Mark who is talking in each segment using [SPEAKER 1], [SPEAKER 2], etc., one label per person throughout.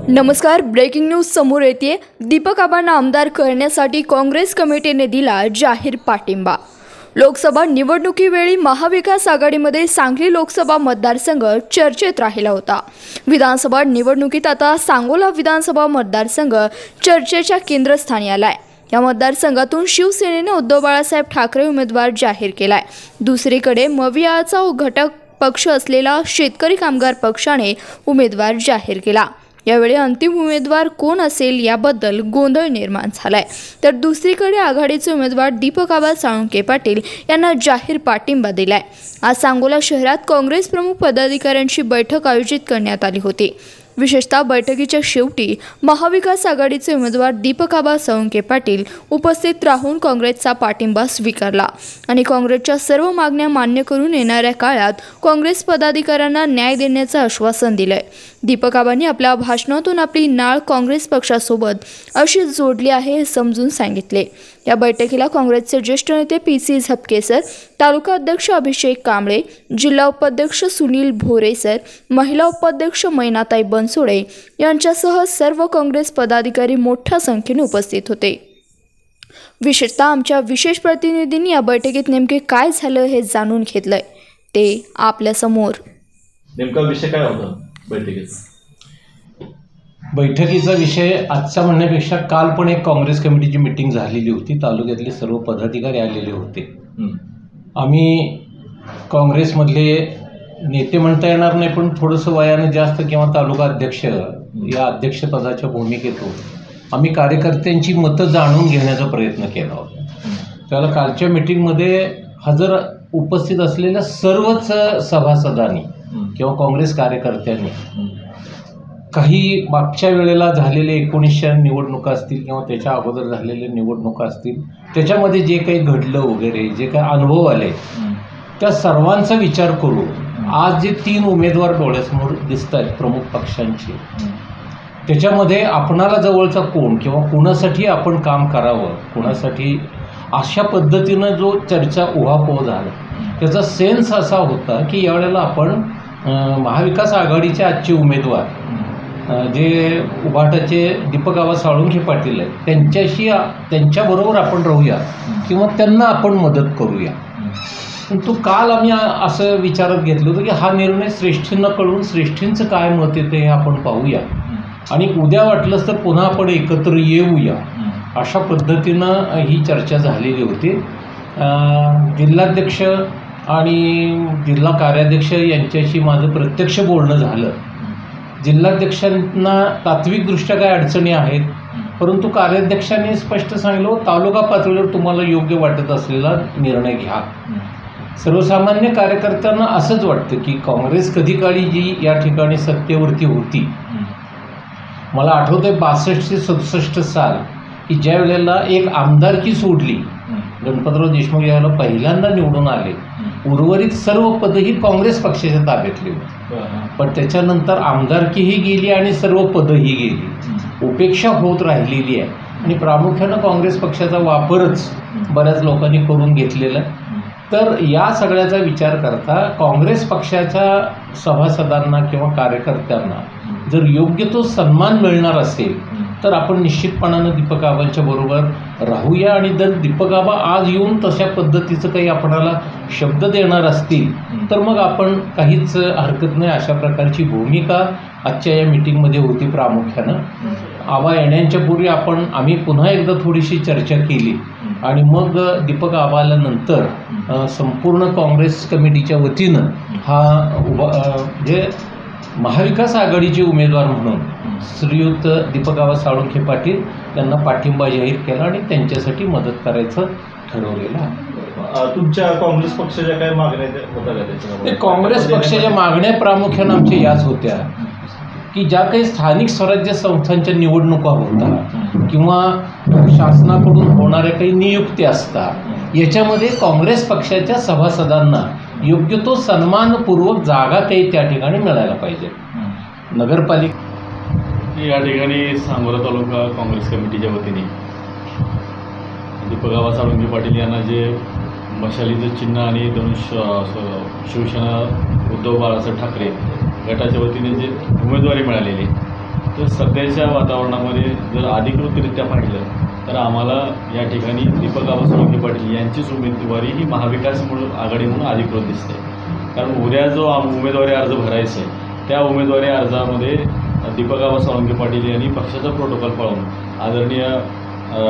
[SPEAKER 1] नमस्कार, breaking news समोर येते। दीपक आबांना आमदार करण्यासाठी काँग्रेस कमिटीने दिला जाहीर पाठिंबा। लोकसभा निवडणुकीवेळी महाविकास आघाडीमध्ये सांगली लोकसभा मतदारसंघ चर्चेत राहिला होता। विधानसभा निवडणुकीत आता सांगोला विधानसभा मतदारसंघ चर्चेच्या केंद्रस्थानी आलाय। या मतदारसंघातून शिवसेनेने उद्धव बाळासाहेब ठाकरे उमेदवार जाहीर केलाय। दुसरीकडे मविआचा घटक पक्ष असलेला शेतकरी कामगार पक्षाने उमेदवार जाहीर केला। यावेळी अंतिम उमेदवार कोण असेल याबद्दल गोंधळ निर्माण झालाय। तर दुसरीकडे आघाडीचे उमेदवार दीपक आबा साळुंखे पाटील यांना जाहीर पाठिंबा दिलाय। आज सांगोला शहरात काँग्रेस प्रमुख पदाधिकाऱ्यांची बैठक आयोजित करण्यात आली होती। विशेषतः बैठकीच्या शेवटी महाविकास आघाडीचे उमेदवार दीपक आबा साळुंखे पाटील उपस्थित राहून काँग्रेसचा पाठिंबा स्वीकारला आणि काँग्रेसच्या सर्व मागण्या मान्य करून येणाऱ्या काळात काँग्रेस पदाधिकाऱ्यांना न्याय देण्याचं आश्वासन दिलंय। दीपक आबांनी आपल्या भाषणातून आपली नाळ काँग्रेस पक्षासोबत अशी जोडली आहे हे समजून सांगितले। या बैठकीला काँग्रेसचे ज्येष्ठ नेते PC झपके सर, तालुका अध्यक्ष अभिषेक कांबळे, जिल्हा उपाध्यक्ष सुनील भोरे सर, महिला उपाध्यक्ष मैनाताई बनसोडे यांच्यासह सर्व काँग्रेस पदाधिकारी मोठ्या संख्येने उपस्थित होते। विशेषतः आमच्या विशेष प्रतिनिधींनी या बैठकीत नेमके काय झालं हे जाणून घेतलंय, ते आपल्या समोर।
[SPEAKER 2] नेमका विषय काय होता
[SPEAKER 3] बैठकीचा विषय आजचा म्हणण्यापेक्षा काल पण एक काँग्रेस कमिटीची मीटिंग झालेली होती। तालुक्यातले सर्व पदाधिकारी आलेले होते। आम्ही काँग्रेसमधले नेते म्हणता येणार नाही, पण थोडंसं वयाने जास्त किंवा तालुका अध्यक्ष या अध्यक्षपदाच्या भूमिकेतून आम्ही कार्यकर्त्यांची मतं जाणून घेण्याचा प्रयत्न केला होता। त्याला कालच्या मीटिंगमध्ये हजर उपस्थित असलेल्या सर्वच सभासदांनी किंवा काँग्रेस कार्यकर्त्यांनी काही मागच्या वेळेला झालेले 1900 निवडणुका असतील किंवा त्याच्या अगोदर झालेले निवडणुका असतील, त्याच्यामध्ये जे काही घडलं वगैरे जे काही अनुभव आले त्या सर्वांचा विचार करून आज जे 3 उमेदवार डोळ्यासमोर दिसत आहेत प्रमुख पक्षांचे, त्याच्यामध्ये आपणाला जवळचा कोण किंवा कोणासाठी आपण काम करावं, कोणासाठी अशा पद्धतीनं जो चर्चा उहापोह झाला त्याचा सेन्स असा होता की यावेळेला आपण महाविकास आघाडीचे आजचे उमेदवार जे उभाटाचे दीपक आबा साळुंखे पाटील आहेत त्यांच्याबरोबर आपण राहूया किंवा त्यांना आपण मदत करूया। तो काल आम्ही असं विचारात घेतलं होतं की हा निर्णय श्रेष्ठींना कळून श्रेष्ठींचं काय मत येतं हे आपण पाहूया आणि उद्या वाटलंच तर पुन्हा आपण एकत्र येऊया, अशा पद्धतीनं ही चर्चा झालेली होती। जिल्हाध्यक्ष आणि जिल्हा कार्याध्यक्ष यांच्याशी माझं प्रत्यक्ष बोलणं झालं। जिल्हाध्यक्षांना तात्विकदृष्ट्या काय अडचणी आहेत, परंतु कार्याध्यक्षांनी स्पष्ट सांगितलं तालुका पातळीवर तुम्हाला योग्य वाटत असलेला निर्णय घ्या। सर्वसामान्य कार्यकर्त्यांना असंच वाटतं की काँग्रेस कधी काळी जी या ठिकाणी सत्तेवरती होती, मला आठवतंय 62 ते 67 साल की ज्या वेळेला एक आमदारकी सोडली, गणपतराव देशमुख यावेळेला पहिल्यांदा निवडून आले, उर्वरित सर्व पदही काँग्रेस पक्षाच्या ताब्यातली होती, पण त्याच्यानंतर आमदारकीही गेली आणि सर्व पदही गेली, उपेक्षा होत राहिलेली आहे आणि प्रामुख्यानं काँग्रेस पक्षाचा वापरच बऱ्याच लोकांनी करून घेतलेला आहे। तर या सगळ्याचा विचार करता काँग्रेस पक्षाच्या सभासदांना किंवा कार्यकर्त्यांना जर योग्य तो सन्मान मिळणार असेल तर आपण निश्चितपणानं दीपक आबांच्या बरोबर राहूया आणि जर दीपक आबा आज येऊन तशा पद्धतीचं काही आपणाला शब्द देणार असतील तर मग आपण काहीच हरकत नाही, अशा प्रकारची भूमिका आजच्या या मीटिंगमध्ये होती। प्रामुख्यानं आबा येण्याच्या पूर्वी आम्ही पुन्हा एकदा थोडीशी चर्चा केली आणि मग दीपक आबाला नंतर संपूर्ण काँग्रेस कमिटीच्या वतीनं जे महाविकास आघाडीचे उमेदवार म्हणून श्रीयुत दीपक आबा साळुंखे पाटील यांना पाठिंबा जाहीर केला आणि त्यांच्यासाठी मदत करायचं ठरवलेलं आहे।
[SPEAKER 2] तुमच्या काँग्रेस पक्षाच्या काय मागण्या होत्या का त्याच्यामध्ये?
[SPEAKER 3] काँग्रेस पक्षाच्या मागण्या प्रामुख्यानं आमच्या याच होत्या की ज्या काही स्थानिक स्वराज्य संस्थांच्या निवडणुका होतात किंवा शासनाकडून होणाऱ्या काही नियुक्ती असतात, याच्यामध्ये काँग्रेस पक्षाच्या सभासदांना योग्य तो सन्मानपूर्वक जागा काही त्या ठिकाणी मिळायला पाहिजे। नगरपालिका
[SPEAKER 4] या ठिकाणी सांगोला तालुका काँग्रेस कमिटीच्या वतीने दीपक आबा साळुंखे पाटील यांना जे मशालीचं चिन्ह आणि धनुष्य शिवसेना उद्धव बाळासाहेब ठाकरे गटाच्या वतीने जे उमेदवारी मिळालेली आहे, तर सध्याच्या वातावरणामध्ये जर अधिकृतरित्या पाहिलं तर आम्हाला या ठिकाणी दीपक आबा सोळंके पाटील यांचीच उमेदवारी ही महाविकास आघाडी म्हणून अधिकृत दिसते. कारण उद्या जो उमेदवारी अर्ज भरायचा आहे त्या उमेदवारी अर्जामध्ये दीपक आबा सोळंके पाटील यांनी पक्षाचा प्रोटोकॉल पाळून आदरणीय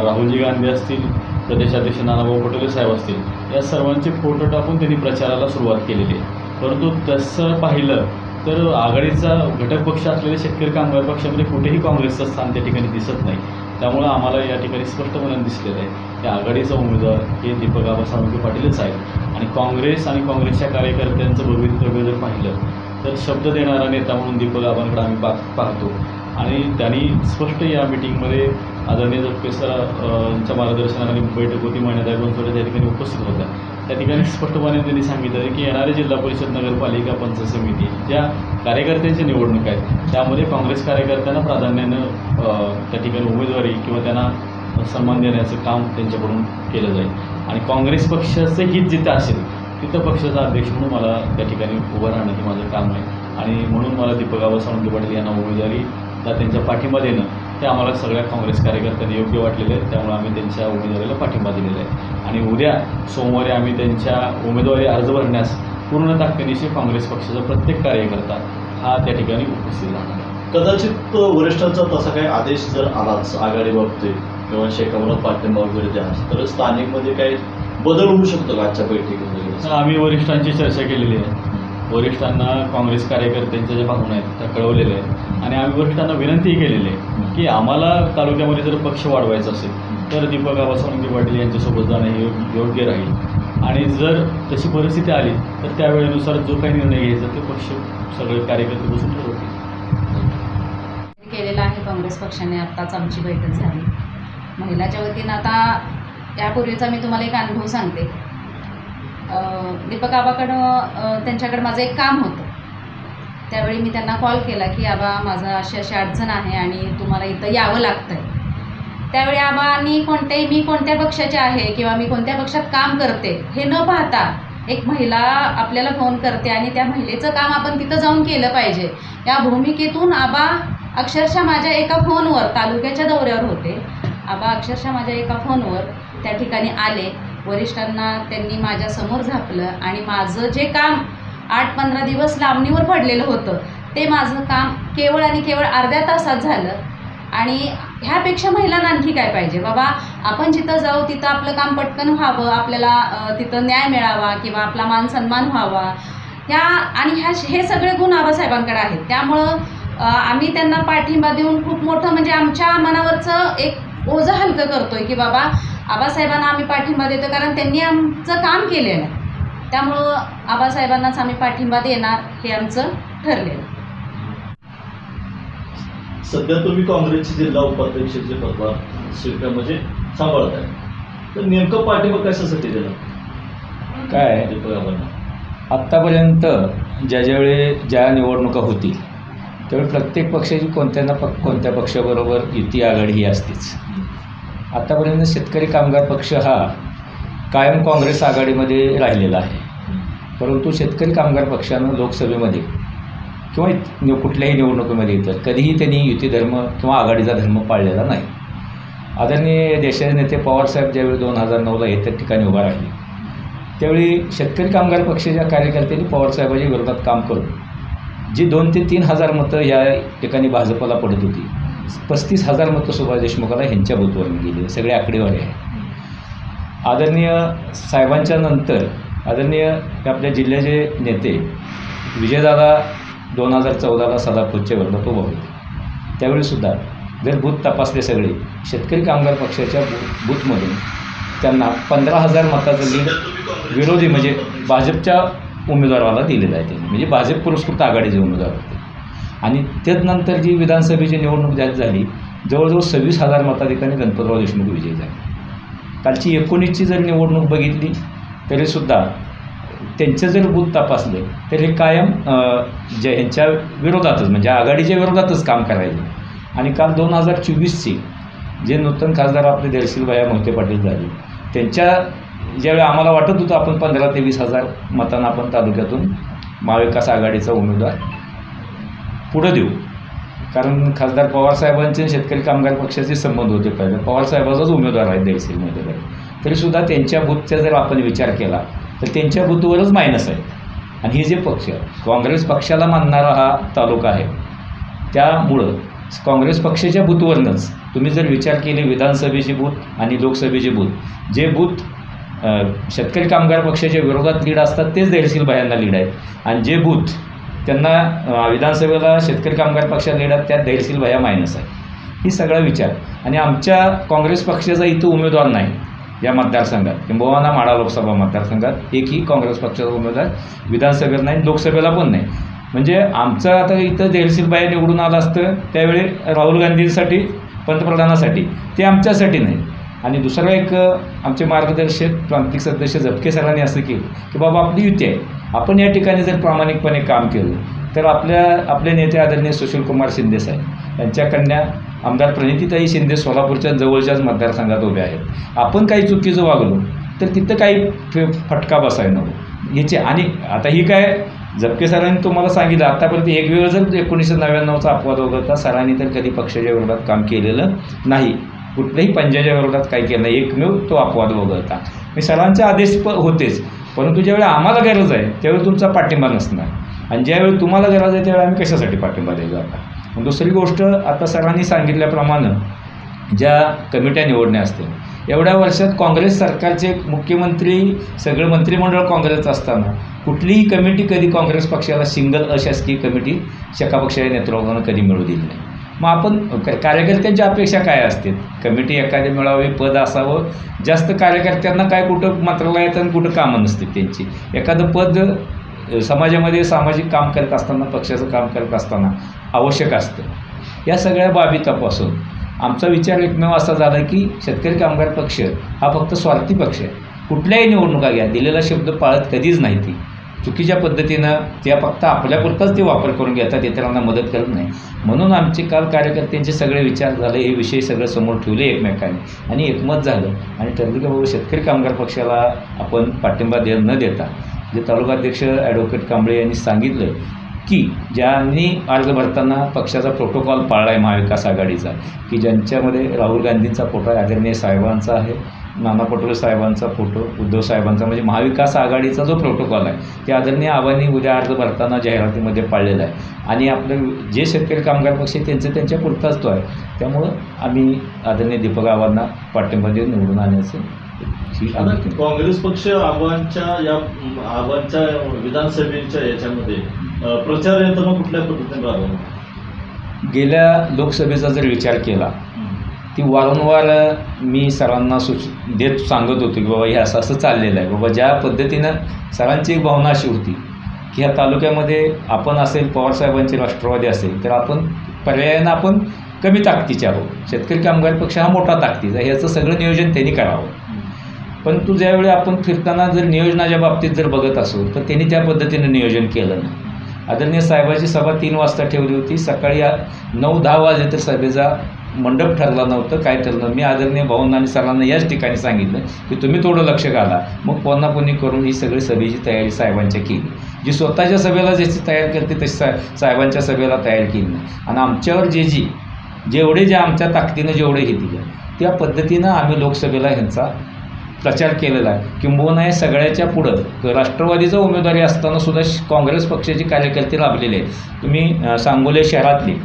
[SPEAKER 4] राहुलजी गांधी असतील, प्रदेशाध्यक्ष नानाभाऊ पटोले साहेब असतील, या सर्वांचे फोटो टाकून त्यांनी प्रचाराला सुरुवात केलेली आहे. परंतु तसं पाहिलं तर आघाडीचा घटक पक्ष असलेल्या शेतकरी कामगार पक्षामध्ये कुठेही काँग्रेसचं स्थान त्या ठिकाणी दिसत नाही. त्यामुळं आम्हाला या ठिकाणी स्पष्टपणे दिसलेलं आहे की आघाडीचा उमेदवार हे दीपक आबा सोळंके पाटीलच आहेत. आणि काँग्रेस आणि काँग्रेसच्या कार्यकर्त्यांचं भवितव्य जर पाहिलं तर शब्द देणारा नेता म्हणून दीपक आबांकडे आम्ही पाहतो. आणि त्यांनी स्पष्ट या मिटिंगमध्ये आदरणीय जगपे सरांच्या मार्गदर्शनाखाली बैठक होती, महिन्यात गोंचवडे त्या ठिकाणी उपस्थित होत्या. त्या ठिकाणी स्पष्टपणे त्यांनी सांगितलं की येणारे जिल्हा परिषद, नगरपालिका, पंचायत समिती ज्या कार्यकर्त्यांच्या निवडणूक आहेत त्यामध्ये काँग्रेस कार्यकर्त्यांना प्राधान्यानं त्या ठिकाणी उमेदवारी किंवा त्यांना सन्मान देण्याचं काम त्यांच्याकडून केलं जाईल. आणि काँग्रेस पक्षाचं हित जिथं असेल तिथं पक्षाचा अध्यक्ष म्हणून मला त्या ठिकाणी उभं राहणं हे माझं काम आहे. आणि म्हणून मला दीपक आबा सोळंके पाटील यांना उमेदवारीला त्यांच्या पाठिंबा देणं ते आम्हाला सगळ्या काँग्रेस कार्यकर्त्यांनी योग्य वाटलेलं आहे. त्यामुळे आम्ही त्यांच्या उमेदवारीला पाठिंबा दिलेला आहे. आणि उद्या सोमवारी आम्ही त्यांच्या उमेदवारी अर्ज भरण्यास पूर्ण ताकदीनिशी काँग्रेस पक्षाचा प्रत्येक कार्यकर्ता हा त्या ठिकाणी उपस्थित राहणार आहे.
[SPEAKER 2] कदाचित वरिष्ठांचा तसा काही आदेश जर आलाच आघाडी बाबतीत किंवा शेकावरात पाठिंबा वगैरे द्या तर स्थानिकमध्ये काही बदल होऊ शकतो का आजच्या बैठकीमध्ये?
[SPEAKER 4] आम्ही वरिष्ठांची चर्चा केलेली आहे. वरिष्ठांना काँग्रेस कार्यकर्त्यांच्या ज्या भावना आहेत त्या कळवलेल्या आहेत. आणि आम्ही वरिष्ठांना विनंतीही केलेली आहे की आम्हाला तालुक्यामध्ये जर पक्ष वाढवायचा असेल तर दीपक आबा सोळंके पाटील यांच्यासोबत जाणं हे योग्य राहील. आणि जर तशी परिस्थिती आली तर त्यावेळेनुसार जो काही निर्णय घ्यायचा ते पक्ष सगळे कार्यकर्ते बसून ठरवतील.
[SPEAKER 5] केलेला आहे काँग्रेस पक्षाने. आत्ताच आमची बैठक झाली महिलाच्या वतीनं. आता यापूर्वीचा मी तुम्हाला एक अनुभव सांगते. दीपक आबाकडं त्यांच्याकडं माझं एक काम होतं. त्यावेळी मी त्यांना कॉल केला की आबा माझं अशी अशी अडचण आहे आणि तुम्हाला इथं यावं लागतं आहे. त्यावेळी आबांनी मी कोणत्या पक्षाचे आहे किंवा मी कोणत्या पक्षात काम करते हे न पाहता एक महिला आपल्याला फोन करते आणि त्या महिलेचं काम आपण तिथं जाऊन केलं पाहिजे या भूमिकेतून आबा अक्षरशः माझ्या एका फोनवर, तालुक्याच्या दौऱ्यावर होते, आबा अक्षरशः माझ्या एका फोनवर त्या ठिकाणी आले. वरिष्ठांना त्यांनी माझ्यासमोर झापलं आणि माझं जे काम 8-15 दिवस लांबणीवर पडलेलं होतं ते माझं काम केवळ आणि केवळ अर्ध्या तासात झालं. आणि ह्यापेक्षा महिलांना आणखी काय पाहिजे बाबा? आपण जिथं जाऊ तिथं आपलं काम पटकन व्हावं, आपल्याला तिथं न्याय मिळावा किंवा आपला मान सन्मान व्हावा, हे सगळे गुण आबासाहेबांकडे आहेत. त्यामुळं आम्ही त्यांना पाठिंबा देऊन खूप मोठं म्हणजे आमच्या मनावरचं एक ओझं हलकं करतोय की बाबा आबासाहेबांना आम्ही पाठिंबा देतो कारण त्यांनी आमचं काम केलेलं आहे. त्यामुळं आबासाहेबांनाच आम्ही पाठिंबा देणार हे आमचं ठरलेलं.
[SPEAKER 2] सध्या तुम्ही काँग्रेसचे जिल्हा उपाध्यक्षाचे पदभार म्हणजे सांभाळत आहे, तर नेमकं पाठिंबा कशासाठी दिला
[SPEAKER 6] काय
[SPEAKER 2] दीपक आबांना?
[SPEAKER 6] आत्तापर्यंत ज्या निवडणुका होतील त्यावेळी प्रत्येक पक्षाची कोणत्या पक्षाबरोबर युती आघाडी ही असतेच. आत्तापर्यंत शेतकरी कामगार पक्ष हा कायम काँग्रेस आघाडीमध्ये राहिलेला आहे. परंतु शेतकरी कामगार पक्षानं लोकसभेमध्ये किंवा कुठल्याही निवडणुकीमध्ये तर कधीही त्यांनी युती धर्म किंवा आघाडीचा धर्म पाळलेला नाही. आदरणीय देशाचे नेते पवारसाहेब ज्यावेळी 2009ला त्या ठिकाणी उभा राहिले त्यावेळी शेतकरी कामगार पक्षाच्या कार्यकर्त्यांनी पवारसाहेबांच्या विरोधात काम करून जी 2,000 ते 3,000 मतं या ठिकाणी भाजपला पडत होती, 35,000 मतं सुभाष देशमुखाला ह्यांच्या बूथवरून गेली. सगळे आकडेवारी आहे. आदरणीय साहेबांच्या नंतर आदरणीय आपल्या जिल्ह्याचे नेते विजयदादा 2014ला सदाफूतच्या विरोधात उभा होते. त्यावेळीसुद्धा जर बूथ तपासले सगळे शेतकरी कामगार पक्षाच्या बूथमधून त्यांना 15,000 मताचं लीड विरोधी म्हणजे भाजपच्या उमेदवाराला दिलेलं आहे. त्यांनी म्हणजे भाजप पुरस्कृत आघाडीचे उमेदवार होते. आणि त्यानंतर जी विधानसभेची निवडणूक झाली जवळजवळ 26,000 मताधिकांनी गणपतराव देशमुख विजयी झाले. कालची 19ची जर निवडणूक बघितली तरीसुद्धा त्यांचं जर बूथ तपासले तर हे कायम ह्यांच्या विरोधातच म्हणजे आघाडीच्या विरोधातच काम करायचं. आणि काल 2024ची जे नूतन खासदार आपले दर्शीलभाई मोहिते पाटील झाले त्यांच्या ज्यावेळी आम्हाला वाटत होतं आपण 15,000 ते 20,000 मतांना आपण तालुक्यातून महाविकास आघाडीचा उमेदवार पुढं देऊ. कारण खासदार पवारसाहेबांचे शेतकरी कामगार पक्षाचे संबंध होते पहिले. पवारसाहेबाचाच उमेदवार आहे दहिसरमध्ये. तरीसुद्धा त्यांच्या बूथचा जर आपण विचार केला तर त्यांच्या बूथवरच मायनस आहे. आणि हे जे पक्ष काँग्रेस पक्षाला मानणारा हा तालुका आहे, त्यामुळं काँग्रेस पक्षाच्या बूथवरनंच तुम्ही जर विचार केले विधानसभेचे बूथ आणि लोकसभेचे बूथ, जे बूथ शेतकरी कामगार पक्षाच्या विरोधात लीड असतात तेच दहिसील बायांना लीड आहेत. आणि जे बूथ त्यांना विधानसभेला शेतकरी कामगार पक्षाला लीड आहेत त्यात दहिसील बाया मायनस आहे. ही सगळा विचार. आणि आमच्या काँग्रेस पक्षाचा इथं उमेदवार नाही या मतदारसंघात, किंबहुना माढा लोकसभा मतदारसंघात एकही काँग्रेस पक्षाचा उमेदवार विधानसभेत नाही, लोकसभेला पण नाही. म्हणजे आमचं आता इथं दहिसील बाया निवडून आलं असतं त्यावेळी राहुल गांधींसाठी, पंतप्रधानासाठी, ते आमच्यासाठी नाही. आणि दुसरा एक आमचे मार्गदर्शक प्रांतिक सदस्य झपके सरांनी असं केलं की बाबा आपली युती आहे, आपण या ठिकाणी जर प्रामाणिकपणे काम केलं तर आपले नेते आदरणीय सुशीलकुमार शिंदे साहेब यांच्या कन्या आमदार प्रणितीताई शिंदे सोलापूरच्या जवळच्याच मतदारसंघात उभे आहेत. आपण काही चुकीचं वागलो तर तिथं काही फटका बसाय नको याचे. आणि आता ही काय झपके सरांनी तुम्हाला सांगितलं आतापर्यंत एक वेळ जर 1999चा अपवाद वगळता सरांनी तर कधी पक्षाच्या विरोधात काम केलेलं नाही, कुठल्याही पंजाच्या विरोधात काही केलं नाही, एकमेव तो अपवाद वगळता. मी सरांचे आदेश होतेच, परंतु ज्यावेळी आम्हाला गरज आहे त्यावेळी तुमचा पाठिंबा नसणार, आणि ज्यावेळी तुम्हाला गरज आहे त्यावेळी आम्ही कशासाठी पाठिंबा द्यायचा आता. दुसरी गोष्ट, आता सरांनी सांगितल्याप्रमाणे ज्या कमिट्या निवडण्या असतील, एवढ्या वर्षात काँग्रेस सरकारचे मुख्यमंत्री सगळं मंत्रिमंडळ काँग्रेस असताना कुठलीही कमिटी कधी काँग्रेस पक्षाला सिंगल अशासकीय कमिटी शका पक्षाच्या नेतृत्वानं कधी मिळू दिली नाही. मग आपण कार्यकर्त्यांच्या अपेक्षा काय असतील, कमिटी एखादी मिळावी, पद असावं. जास्त कार्यकर्त्यांना काय कुठं मंत्रालयात आणि कुठं कामं नसतील त्यांची. एखादं पद समाजामध्ये सामाजिक काम करत असताना, पक्षाचं काम करत असताना आवश्यक असतं. या सगळ्या बाबी तपासून आमचा विचार एकमेव असा झाला की शेतकरी कामगार पक्ष हा फक्त स्वार्थी पक्ष आहे. कुठल्याही निवडणुका घ्या, दिलेला शब्द पाळत कधीच नाही. ती चुकीच्या पद्धतीनं त्या फक्त आपल्यापुरताच ते वापर करून घेतात, इतरांना मदत करत नाही. म्हणून आमचे काल कार्यकर्त्यांचे सगळे विचार झाले, हे विषय सगळं समोर ठेवले एकमेकांनी आणि एकमत झालं आणि ठरलं की बाबा शेतकरी कामगार पक्षाला आपण पाठिंबा न देता, जे तालुकाध्यक्ष ॲडव्होकेट कांबळे यांनी सांगितलं की ज्यांनी अर्ज भरताना पक्षाचा प्रोटोकॉल पाळला आहे महाविकास आघाडीचा, की ज्यांच्यामध्ये राहुल गांधींचा फोटो आहे, आदरणीय साहेबांचा आहे, नाना पटोले साहेबांचा फोटो, उद्धव साहेबांचा, म्हणजे महाविकास आघाडीचा जो प्रोटोकॉल आहे ते आदरणीय आबांनी उद्या अर्ज भरताना जाहिरातीमध्ये पाळलेला आहे. आणि आपलं जे शेतकरी कामगार पक्ष आहे त्यांच्या पुरताच तो आहे. त्यामुळं आम्ही आदरणीय दीपक आबांना पाठिंबा देऊन निवडून आणण्याचं
[SPEAKER 2] काँग्रेस पक्ष आबांच्या विधानसभेच्या याच्यामध्ये प्रचार यंत्रणा कुठल्या पद्धतीने राबवणार?
[SPEAKER 6] गेल्या लोकसभेचा जर विचार केला ती वारंवार मी सरांना सांगत होतो की बाबा हे असं चाललेलं आहे. बाबा ज्या पद्धतीनं सरांची एक भावना अशी होती की ह्या तालुक्यामध्ये आपण असेल, पवारसाहेबांचे राष्ट्रवादी असेल, तर आपण पर्यायानं आपण कमी ताकदीचे आहोत. शेतकरी कामगार पक्ष हा मोठा ताकदीचा, ह्याचं सगळं नियोजन त्यांनी करावं. परंतु ज्यावेळी आपण फिरताना जर नियोजनाच्या बाबतीत जर बघत असू तर त्यांनी त्या पद्धतीनं नियोजन केलं नाही. आदरणीय साहेबाची सभा 3 वाजता ठेवली होती, सकाळी 9-10 वाजले तर सभेचा मंडप ठरला नव्हतं, काय ठरलं. मी आदरणीय भाऊंना आणि सरांना याच ठिकाणी सांगितलं की तुम्ही थोडं लक्ष घाला. मग पुन्हा करून ही सगळी सभेची तयारी साहेबांच्या केली. जी स्वतःच्या सभेला जशी तयार करते तशी साहेबांच्या सभेला तयार केली नाही. आणि आमच्यावर जेवढे आमच्या ताकदीनं जेवढे हे दिलं त्या पद्धतीनं आम्ही लोकसभेला ह्यांचा प्रचार केलेला आहे. किंबहुना हे सगळ्याच्या पुढं राष्ट्रवादीचा उमेदवारी असताना सुद्धा काँग्रेस पक्षाचे कार्यकर्ते लाभलेले आहेत. तुम्ही सांगोले शहरातली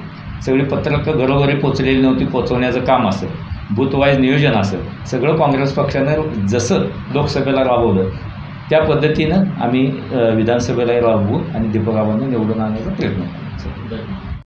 [SPEAKER 6] सगळी पत्रकं घरोघरी पोचलेली नव्हती, पोचवण्याचं काम असेल, बूथवाईज नियोजन असेल, सगळं काँग्रेस पक्षानं जसं लोकसभेला राबवलं त्या पद्धतीनं आम्ही विधानसभेलाही राबवू आणि दीपक आबांना निवडून आणण्याचा प्रयत्न करू.